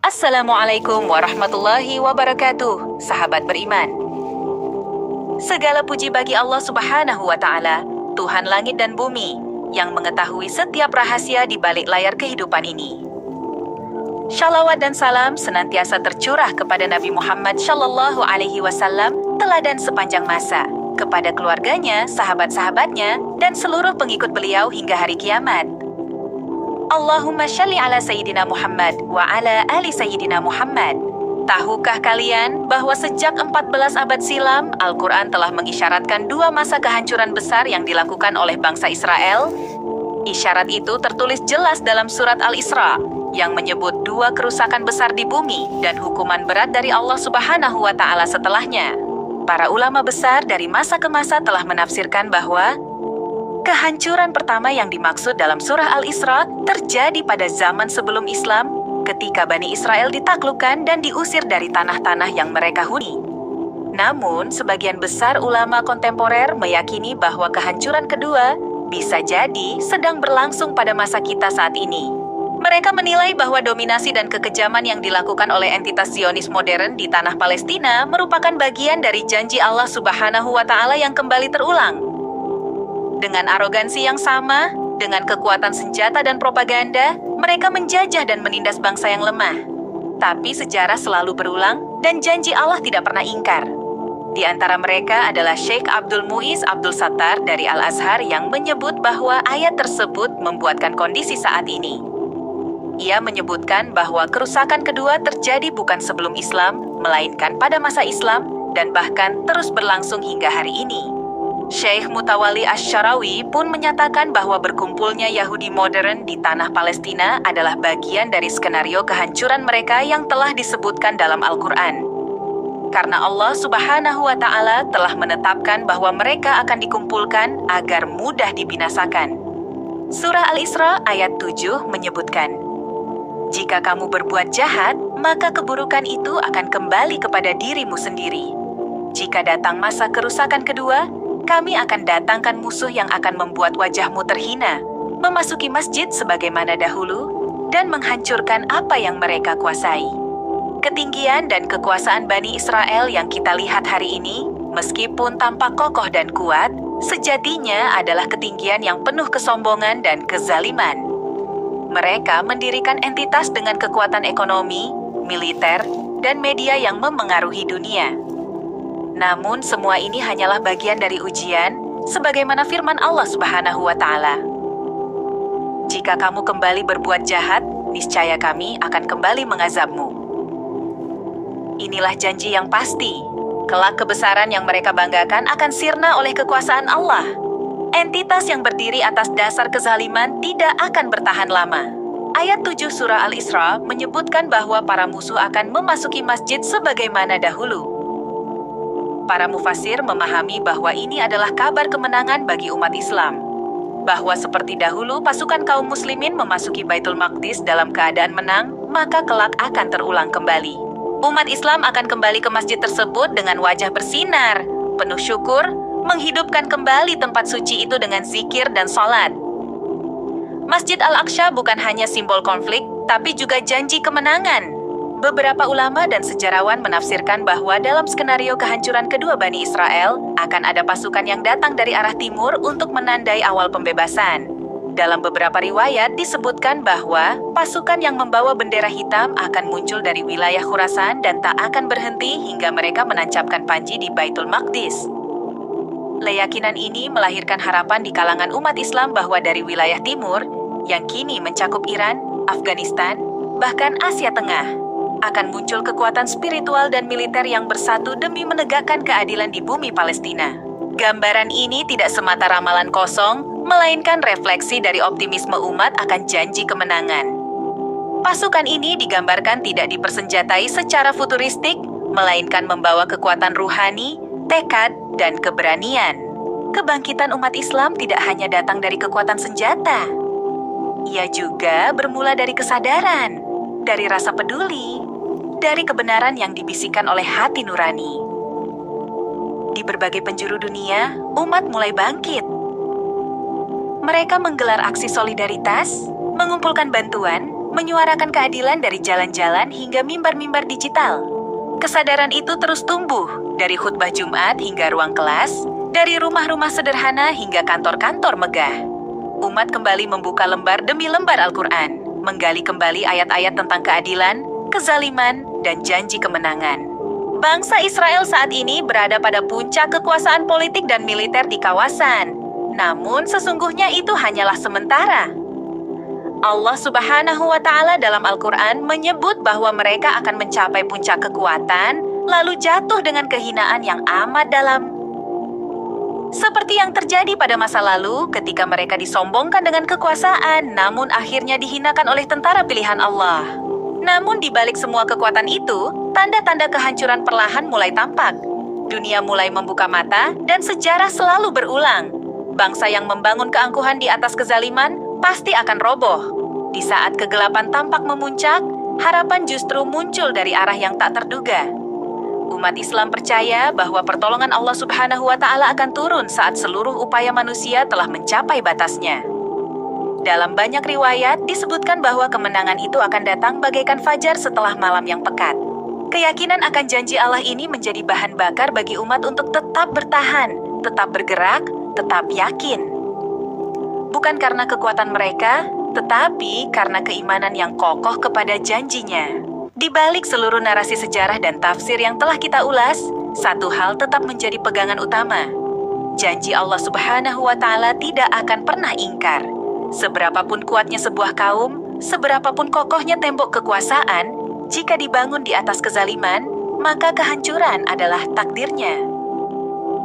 Assalamualaikum warahmatullahi wabarakatuh, sahabat beriman. Segala puji bagi Allah Subhanahu wa Ta'ala, Tuhan langit dan bumi, yang mengetahui setiap rahasia di balik layar kehidupan ini. Shalawat dan salam senantiasa tercurah kepada Nabi Muhammad Shallallahu Alaihi Wasallam, teladan sepanjang masa, kepada keluarganya, sahabat-sahabatnya, dan seluruh pengikut beliau hingga hari kiamat. Allahumma shalli ala Sayyidina Muhammad wa ala ali Sayyidina Muhammad. Tahukah kalian bahwa sejak 14 abad silam, Al-Quran telah mengisyaratkan dua masa kehancuran besar yang dilakukan oleh bangsa Israel? Isyarat itu tertulis jelas dalam surat Al-Isra, yang menyebut dua kerusakan besar di bumi dan hukuman berat dari Allah Subhanahu wa Ta'ala setelahnya. Para ulama besar dari masa ke masa telah menafsirkan bahwa kehancuran pertama yang dimaksud dalam surah Al-Isra terjadi pada zaman sebelum Islam, ketika Bani Israel ditaklukkan dan diusir dari tanah-tanah yang mereka huni. Namun, sebagian besar ulama kontemporer meyakini bahwa kehancuran kedua bisa jadi sedang berlangsung pada masa kita saat ini. Mereka menilai bahwa dominasi dan kekejaman yang dilakukan oleh entitas Zionis modern di tanah Palestina merupakan bagian dari janji Allah Subhanahu wa Ta'ala yang kembali terulang. Dengan arogansi yang sama, dengan kekuatan senjata dan propaganda, mereka menjajah dan menindas bangsa yang lemah. Tapi sejarah selalu berulang dan janji Allah tidak pernah ingkar. Di antara mereka adalah Sheikh Abdul Muiz Abdul Sattar dari Al-Azhar yang menyebut bahwa ayat tersebut membuatkan kondisi saat ini. Ia menyebutkan bahwa kerusakan kedua terjadi bukan sebelum Islam, melainkan pada masa Islam dan bahkan terus berlangsung hingga hari ini. Syekh Mutawalli Asy-Syarawi pun menyatakan bahwa berkumpulnya Yahudi modern di tanah Palestina adalah bagian dari skenario kehancuran mereka yang telah disebutkan dalam Al-Quran. Karena Allah Subhanahu wa Ta'ala telah menetapkan bahwa mereka akan dikumpulkan agar mudah dibinasakan. Surah Al-Isra ayat 7 menyebutkan, "Jika kamu berbuat jahat, maka keburukan itu akan kembali kepada dirimu sendiri. Jika datang masa kerusakan kedua, kami akan datangkan musuh yang akan membuat wajahmu terhina, memasuki masjid sebagaimana dahulu, dan menghancurkan apa yang mereka kuasai." Ketinggian dan kekuasaan Bani Israel yang kita lihat hari ini, meskipun tampak kokoh dan kuat, sejatinya adalah ketinggian yang penuh kesombongan dan kezaliman. Mereka mendirikan entitas dengan kekuatan ekonomi, militer, dan media yang memengaruhi dunia. Namun semua ini hanyalah bagian dari ujian, sebagaimana firman Allah Subhanahu wa Ta'ala. "Jika kamu kembali berbuat jahat, niscaya kami akan kembali mengazabmu." Inilah janji yang pasti. Kelak kebesaran yang mereka banggakan akan sirna oleh kekuasaan Allah. Entitas yang berdiri atas dasar kezaliman tidak akan bertahan lama. Ayat 7 surah Al-Isra menyebutkan bahwa para musuh akan memasuki masjid sebagaimana dahulu. Para mufasir memahami bahwa ini adalah kabar kemenangan bagi umat Islam. Bahwa seperti dahulu pasukan kaum muslimin memasuki Baitul Maqdis dalam keadaan menang, maka kelak akan terulang kembali. Umat Islam akan kembali ke masjid tersebut dengan wajah bersinar, penuh syukur, menghidupkan kembali tempat suci itu dengan zikir dan sholat. Masjid Al-Aqsa bukan hanya simbol konflik, tapi juga janji kemenangan. Beberapa ulama dan sejarawan menafsirkan bahwa dalam skenario kehancuran kedua Bani Israel, akan ada pasukan yang datang dari arah timur untuk menandai awal pembebasan. Dalam beberapa riwayat disebutkan bahwa pasukan yang membawa bendera hitam akan muncul dari wilayah Khurasan dan tak akan berhenti hingga mereka menancapkan panji di Baitul Maqdis. Keyakinan ini melahirkan harapan di kalangan umat Islam bahwa dari wilayah timur, yang kini mencakup Iran, Afghanistan, bahkan Asia Tengah, akan muncul kekuatan spiritual dan militer yang bersatu demi menegakkan keadilan di bumi Palestina. Gambaran ini tidak semata ramalan kosong, melainkan refleksi dari optimisme umat akan janji kemenangan. Pasukan ini digambarkan tidak dipersenjatai secara futuristik, melainkan membawa kekuatan ruhani, tekad, dan keberanian. Kebangkitan umat Islam tidak hanya datang dari kekuatan senjata. Ia juga bermula dari kesadaran, dari rasa peduli, dari kebenaran yang dibisikkan oleh hati nurani. Di berbagai penjuru dunia, umat mulai bangkit. Mereka menggelar aksi solidaritas, mengumpulkan bantuan, menyuarakan keadilan dari jalan-jalan hingga mimbar-mimbar digital. Kesadaran itu terus tumbuh, dari khutbah Jumat hingga ruang kelas, dari rumah-rumah sederhana hingga kantor-kantor megah. Umat kembali membuka lembar demi lembar Al-Quran, menggali kembali ayat-ayat tentang keadilan, kezaliman, dan janji kemenangan. Bangsa Israel saat ini berada pada puncak kekuasaan politik dan militer di kawasan. Namun sesungguhnya itu hanyalah sementara. Allah Subhanahu wa Ta'ala dalam Al-Quran menyebut bahwa mereka akan mencapai puncak kekuatan, lalu jatuh dengan kehinaan yang amat dalam. Seperti yang terjadi pada masa lalu ketika mereka disombongkan dengan kekuasaan, namun akhirnya dihinakan oleh tentara pilihan Allah. Namun di balik semua kekuatan itu, tanda-tanda kehancuran perlahan mulai tampak. Dunia mulai membuka mata dan sejarah selalu berulang. Bangsa yang membangun keangkuhan di atas kezaliman pasti akan roboh. Di saat kegelapan tampak memuncak, harapan justru muncul dari arah yang tak terduga. Umat Islam percaya bahwa pertolongan Allah Subhanahu wa Ta'ala akan turun saat seluruh upaya manusia telah mencapai batasnya. Dalam banyak riwayat disebutkan bahwa kemenangan itu akan datang bagaikan fajar setelah malam yang pekat. Keyakinan akan janji Allah ini menjadi bahan bakar bagi umat untuk tetap bertahan, tetap bergerak, tetap yakin. Bukan karena kekuatan mereka, tetapi karena keimanan yang kokoh kepada janjinya. Di balik seluruh narasi sejarah dan tafsir yang telah kita ulas, satu hal tetap menjadi pegangan utama. Janji Allah Subhanahu wa Ta'ala tidak akan pernah ingkar. Seberapapun kuatnya sebuah kaum, seberapapun kokohnya tembok kekuasaan, jika dibangun di atas kezaliman, maka kehancuran adalah takdirnya.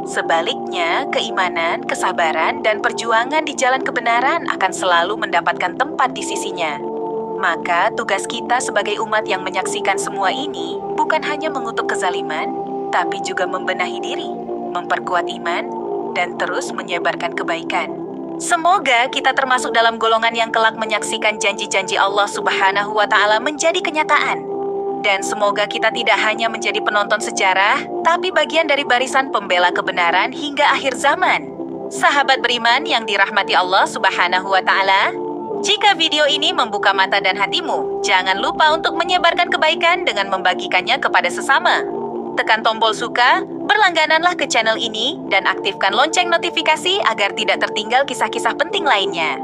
Sebaliknya, keimanan, kesabaran, dan perjuangan di jalan kebenaran akan selalu mendapatkan tempat di sisinya. Maka tugas kita sebagai umat yang menyaksikan semua ini bukan hanya mengutuk kezaliman, tapi juga membenahi diri, memperkuat iman, dan terus menyebarkan kebaikan. Semoga kita termasuk dalam golongan yang kelak menyaksikan janji-janji Allah Subhanahu wa Ta'ala menjadi kenyataan. Dan semoga kita tidak hanya menjadi penonton sejarah, tapi bagian dari barisan pembela kebenaran hingga akhir zaman. Sahabat beriman yang dirahmati Allah Subhanahu wa Ta'ala, jika video ini membuka mata dan hatimu, jangan lupa untuk menyebarkan kebaikan dengan membagikannya kepada sesama. Tekan tombol suka, berlanggananlah ke channel ini, dan aktifkan lonceng notifikasi agar tidak tertinggal kisah-kisah penting lainnya.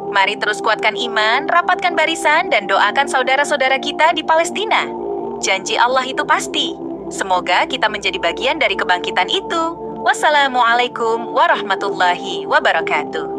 Mari terus kuatkan iman, rapatkan barisan, dan doakan saudara-saudara kita di Palestina. Janji Allah itu pasti. Semoga kita menjadi bagian dari kebangkitan itu. Wassalamualaikum warahmatullahi wabarakatuh.